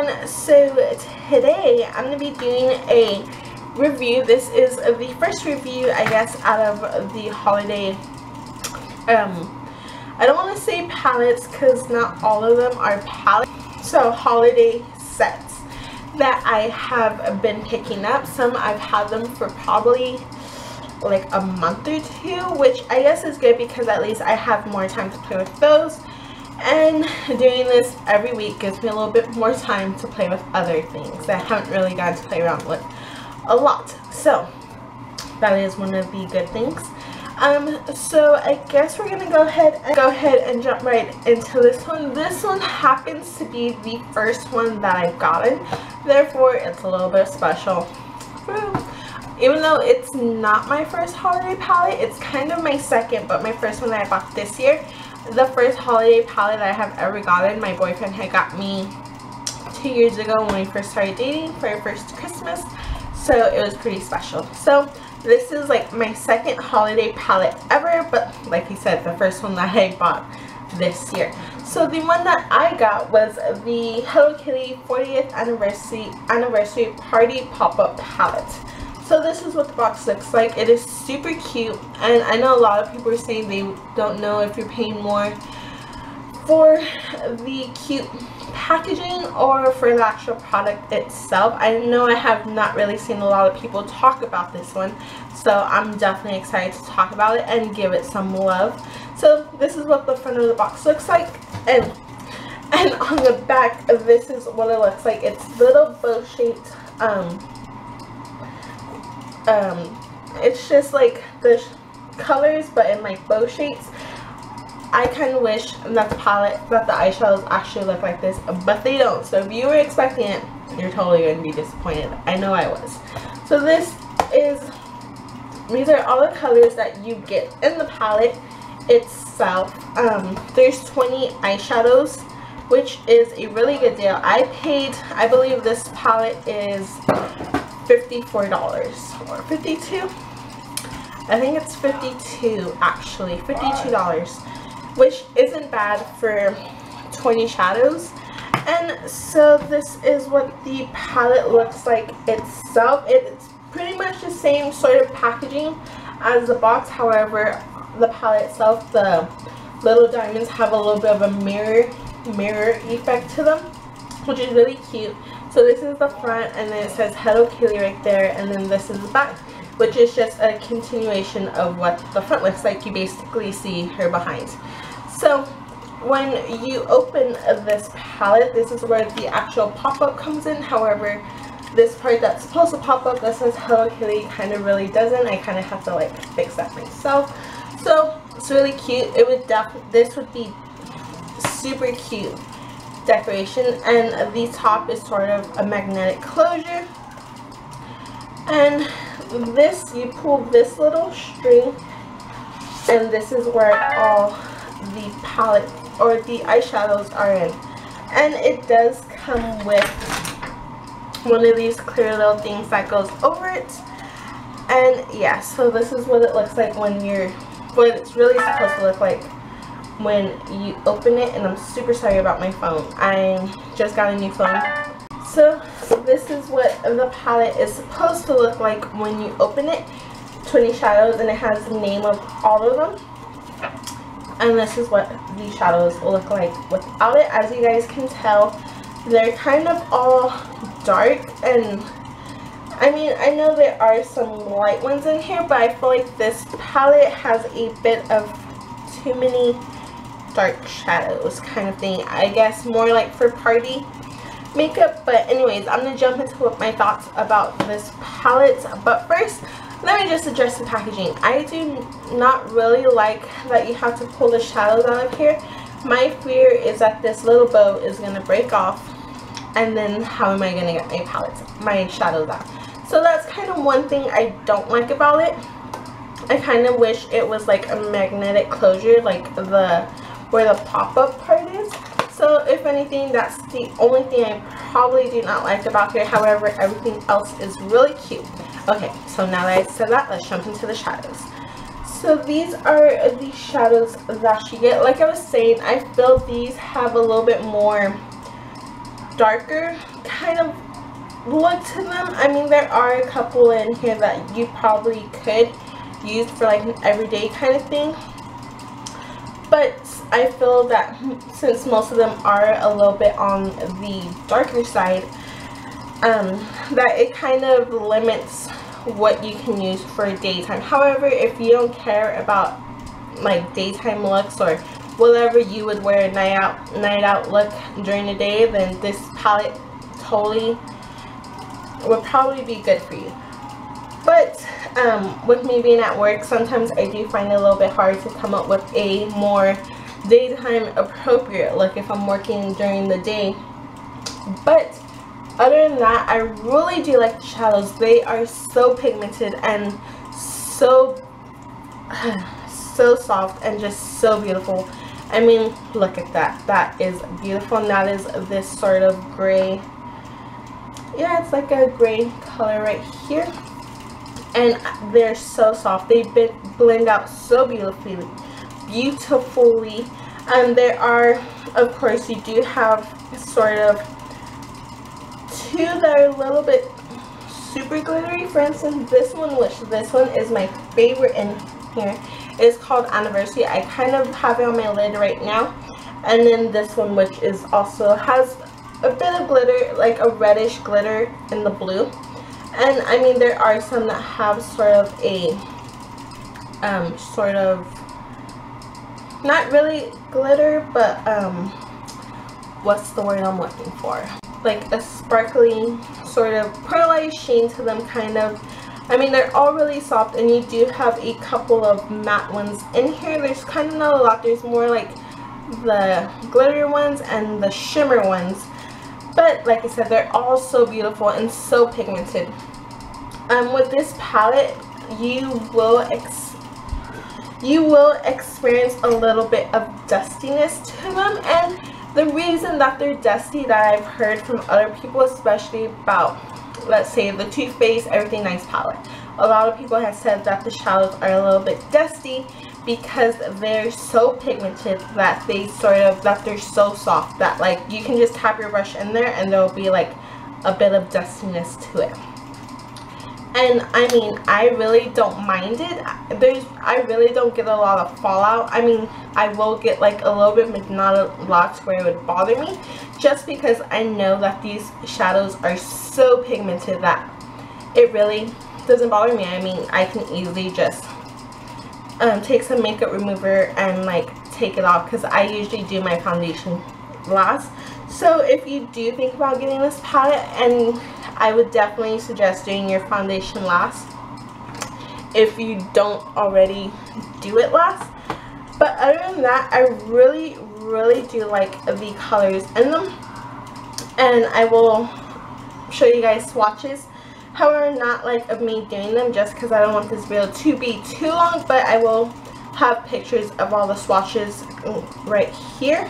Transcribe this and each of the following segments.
everyone, so today I'm going to be doing a review. This is the first review, I guess, out of the holiday, I don't want to say palettes because not all of them are palettes, so holiday sets that I have been picking up. Some I've had them for probably like a month or two, which I guess is good because at least I have more time to play with those. And doing this every week gives me a little bit more time to play with other things that I haven't really gotten to play around with a lot. So that is one of the good things. So I guess we're gonna go ahead and jump right into this one. This one happens to be the first one that I've gotten, therefore it's a little bit special. Even though it's not my first holiday palette, it's kind of my second, but my first one that I bought this year. The first holiday palette that I have ever gotten, my boyfriend had got me 2 years ago when we first started dating for our first Christmas, so it was pretty special. So this is like my second holiday palette ever, but like he said, the first one that I bought this year. So the one that I got was the Hello Kitty 40th anniversary party pop-up palette. So this is what the box looks like. It is super cute, and I know a lot of people are saying they don't know if you're paying more for the cute packaging or for the actual product itself. I know I have not really seen a lot of people talk about this one, so I'm definitely excited to talk about it and give it some love. So this is what the front of the box looks like, and on the back, this is what it looks like. It's little bow shaped. It's just like the colors but in like bow shapes. I kind of wish that the eyeshadows actually look like this, but they don't. So if you were expecting it, you're totally going to be disappointed. I know I was. So these are all the colors that you get in the palette itself. There's 20 eyeshadows, which is a really good deal. I believe this palette is $54 or 52. I think it's 52 actually, $52, which isn't bad for 20 shadows. And so this is what the palette looks like itself. It's pretty much the same sort of packaging as the box. However, the palette itself, the little diamonds have a little bit of a mirror effect to them, which is really cute. So this is the front, and then it says Hello Kitty right there, and then this is the back, which is just a continuation of what the front looks like. You basically see her behind. So when you open this palette, this is where the actual pop-up comes in. However, this part that's supposed to pop up that says Hello Kitty kind of really doesn't. I kind of have to like fix that myself. So it's really cute. This would be super cute decoration, and the top is sort of a magnetic closure, and this, you pull this little string, and this is where all the palette or the eyeshadows are in, and it does come with one of these clear little things that goes over it. And yeah, so this is what it looks like what it's really supposed to look like when you open it. And I'm super sorry about my phone, I just got a new phone. So this is what the palette is supposed to look like when you open it. 20 shadows, and it has the name of all of them, and this is what the shadows will look like without it. As you guys can tell, they're kind of all dark, and I mean, I know there are some light ones in here, but I feel like this palette has a bit of too many dark shadows kind of thing. I guess more like for party makeup. But anyways, I'm gonna jump into what my thoughts about this palette. But first, let me just address the packaging. I do not really like that you have to pull the shadows out of here. My fear is that this little bow is gonna break off, and then how am I gonna get my shadows out? So that's kind of one thing I don't like about it. I kind of wish it was like a magnetic closure, like where the pop-up part is. So if anything, that's the only thing I probably do not like about here. However, everything else is really cute. Okay, so now that I said that, let's jump into the shadows. So these are the shadows that you get. Like I was saying, I feel these have a little bit more darker kind of look to them. I mean, there are a couple in here that you probably could use for like an everyday kind of thing, but I feel that since most of them are a little bit on the darker side, that it kind of limits what you can use for daytime. However, if you don't care about like daytime looks or whatever you would wear a night out look during the day, then this palette totally would probably be good for you. But with me being at work, sometimes I do find it a little bit hard to come up with a more daytime appropriate look if I'm working during the day. But other than that, I really do like the shadows. They are so pigmented and so soft and just so beautiful. I mean, look at that. That is beautiful, and that is this sort of gray. Yeah, it's like a gray color right here. And they're so soft. They blend out so beautifully. And there are, of course, you do have sort of two that are a little bit super glittery. For instance, this one is my favorite in here. It's called Anniversary. I kind of have it on my lid right now. And then this one, which is also has a bit of glitter, like a reddish glitter in the blue. And I mean, there are some that have sort of a not really glitter, but what's the word I'm looking for, like a sparkly sort of pearlized sheen to them, kind of. I mean, they're all really soft, and you do have a couple of matte ones in here. There's kind of not a lot. There's more like the glitter ones and the shimmer ones. But like I said, they're all so beautiful and so pigmented. With this palette, you will experience a little bit of dustiness to them. And the reason that they're dusty, that I've heard from other people, especially about, let's say, the Too Faced Everything Nice palette, a lot of people have said that the shadows are a little bit dusty because they're so pigmented that they're so soft that like you can just tap your brush in there and there'll be like a bit of dustiness to it. And I mean, I really don't mind it. I really don't get a lot of fallout. I mean, I will get like a little bit, but not a lot where it would bother me, just because I know that these shadows are so pigmented that it really doesn't bother me. I mean, I can easily just take some makeup remover and like take it off, because I usually do my foundation last. So if you do think about getting this palette, and I would definitely suggest doing your foundation last if you don't already do it last. But other than that, I really do like the colors in them, and I will show you guys swatches. However, not like of me doing them, just because I don't want this video to be too long, but I will have pictures of all the swatches right here.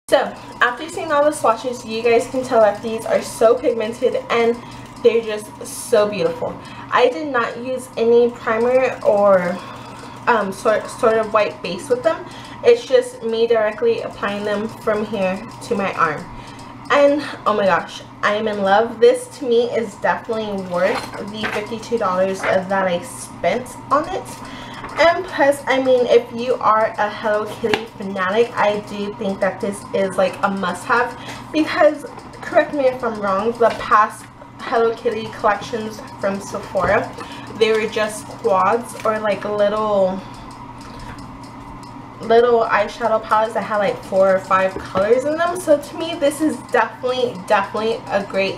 So, after seeing all the swatches, you guys can tell that these are so pigmented and they're just so beautiful. I did not use any primer or sort of white base with them. It's just me directly applying them from here to my arm. And oh my gosh, I am in love. This to me is definitely worth the $52 that I spent on it. And plus, I mean, if you are a Hello Kitty fanatic, I do think that this is like a must-have, because, correct me if I'm wrong, the past Hello Kitty collections from Sephora, they were just quads or like little eyeshadow palettes that had like 4 or 5 colors in them. So to me, this is definitely a great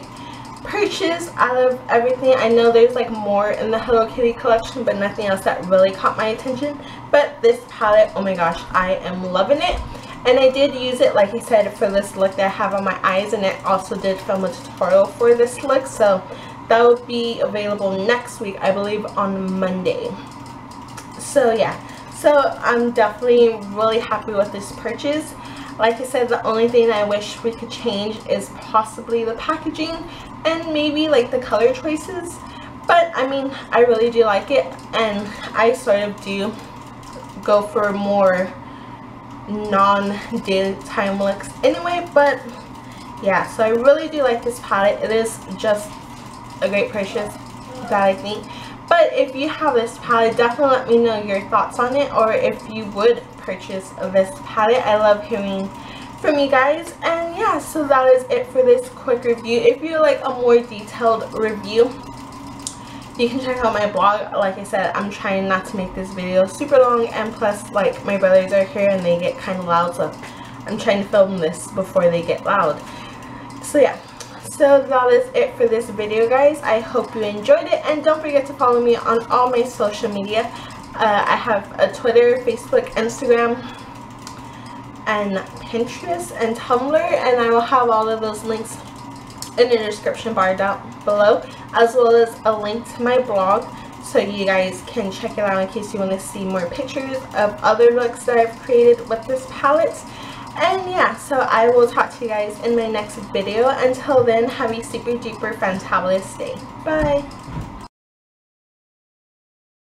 purchase out of everything. I know there's like more in the Hello Kitty collection, but nothing else that really caught my attention. But this palette, oh my gosh, I am loving it. And I did use it, like I said, for this look that I have on my eyes, and I also did film a tutorial for this look, so that will be available next week, I believe on Monday. So yeah, So I'm definitely really happy with this purchase. Like I said, the only thing I wish we could change is possibly the packaging and maybe like the color choices. But I mean, I really do like it, and I sort of do go for more non-daytime looks anyway. But yeah, so I really do like this palette. It is just a great purchase that I think. But if you have this palette, definitely let me know your thoughts on it, or if you would purchase this palette. I love hearing from you guys. And yeah, so that is it for this quick review. If you like a more detailed review, you can check out my blog. Like I said, I'm trying not to make this video super long, and plus like my brothers are here and they get kind of loud, so I'm trying to film this before they get loud. So yeah, so that is it for this video, guys. I hope you enjoyed it, and don't forget to follow me on all my social media. I have a Twitter, Facebook, Instagram, and Pinterest, and Tumblr, and I will have all of those links in the description bar down below, as well as a link to my blog, so you guys can check it out in case you want to see more pictures of other looks that I've created with this palette. And yeah, so I will talk to you guys in my next video. Until then, have a super duper fantabulous day. Bye!